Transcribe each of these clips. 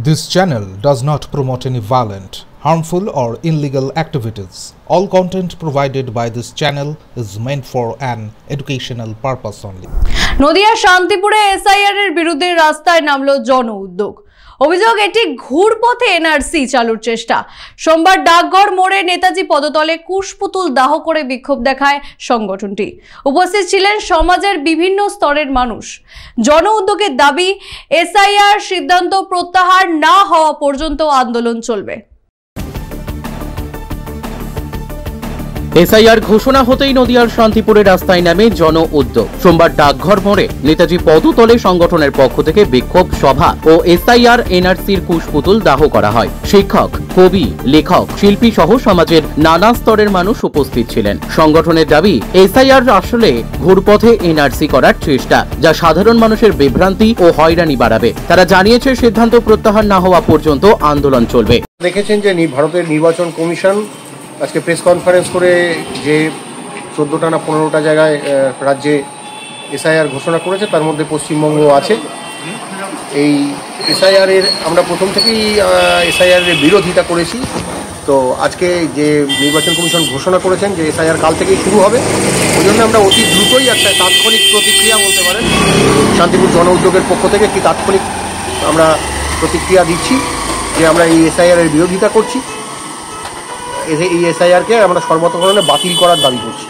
This channel does not promote any violent, harmful or illegal activities. All content provided by this channel is meant for an educational purpose only. Nadia শান্তিপুরে SIR এর বিরুদ্ধে রাস্তায় নামলো জন উদ্যোগ। অভিযোগ এটি ঘুরপথে NRC চালুর চেষ্টা। সোমবার ডাকঘর মোড়ে নেতাজি পদতলে কুশপুতুল দাহ করে বিক্ষোভ দেখায় সংগঠনটি। উপস্থিত ছিলেন সমাজের বিভিন্ন স্তরের মানুষ। জন উদ্যোগের দাবি, এসআইআর সিদ্ধান্ত প্রত্যাহার না হওয়া পর্যন্ত আন্দোলন চলবে। এসআইআর ঘোষণা হতেই নদিয়ার শান্তিপুরে রাস্তায় নামে জন উদ্যোগ। সোমবার ডাকঘর মোড়ে নেতাজি পদতলে সংগঠনের পক্ষ থেকে বিক্ষোভ সভা ও এসআইআর এনআরসির কুশপুতুল দাহ করা হয়। শিক্ষক, কবি, লেখক, শিল্পী সহ সমাজের নানা স্তরের মানুষ উপস্থিত ছিলেন। সংগঠনের দাবি, এসআইআর আসলে ঘুরপথে এনআরসি করার চেষ্টা, যা সাধারণ মানুষের বিভ্রান্তি ও হয়রানি বাড়াবে। তারা জানিয়েছে, সিদ্ধান্ত প্রত্যাহার না হওয়া পর্যন্ত আন্দোলন চলবে। দেখেছেন যে ভারতের নির্বাচন কমিশন আজকে প্রেস কনফারেন্স করে যে 14টা না 15টা জায়গায় রাজ্যে এসআইআর ঘোষণা করেছে, তার মধ্যে পশ্চিমবঙ্গ আছে। এই এসআইআর এর আমরা প্রথম থেকেই এসআইআর এর বিরোধিতা করেছি। তো আজকে যে নির্বাচন কমিশন ঘোষণা করেছেন যে এসআইআর কাল থেকেই শুরু হবে, ওই জন্য আমরা অতি দ্রুতই একটা তাৎক্ষণিক প্রতিক্রিয়া বলতে পারেন শান্তিপুর জন উদ্যোগের পক্ষ থেকে একটি তাৎক্ষণিক আমরা প্রতিক্রিয়া দিচ্ছি যে আমরা এই এসআইআর এর বিরোধিতা করছি। এই এসআইআরকে আমরা সর্বতোভাবে বাতিল করার দাবি করছি।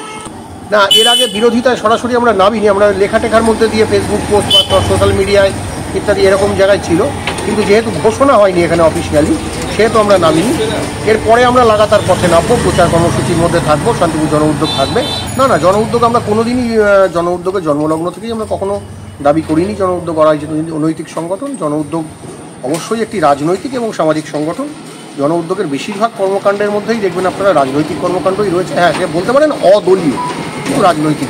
না, এর আগে বিরোধিতায় সরাসরি আমরা নামিনি, আমরা লেখাটেখার মধ্যে দিয়ে ফেসবুক পোস্ট বা সোশ্যাল মিডিয়ায় ইত্যাদি এরকম জায়গায় ছিল, কিন্তু যেহেতু ঘোষণা হয়নি এখানে অফিসিয়ালি, সেহেতু আমরা নামিনি। এরপরে আমরা লাগাতার পথে নামবো, প্রচার কর্মসূচির মধ্যে থাকবো, শান্তিপুর জন উদ্যোগ থাকবে। না, জন উদ্যোগ আমরা কোনোদিনই জন উদ্যোগের জন্মলগ্ন থেকেই আমরা কখনো দাবি করিনি জন উদ্যোগ অনৈতিক সংগঠন। জন উদ্যোগ অবশ্যই একটি রাজনৈতিক এবং সামাজিক সংগঠন। জন উদ্যোগের বেশিরভাগ কর্মকাণ্ডের মধ্যেই দেখবেন আপনারা রাজনৈতিক কর্মকাণ্ডই রয়েছে। হ্যাঁ, সে বলতে পারেন অদলীয়, কিন্তু রাজনৈতিক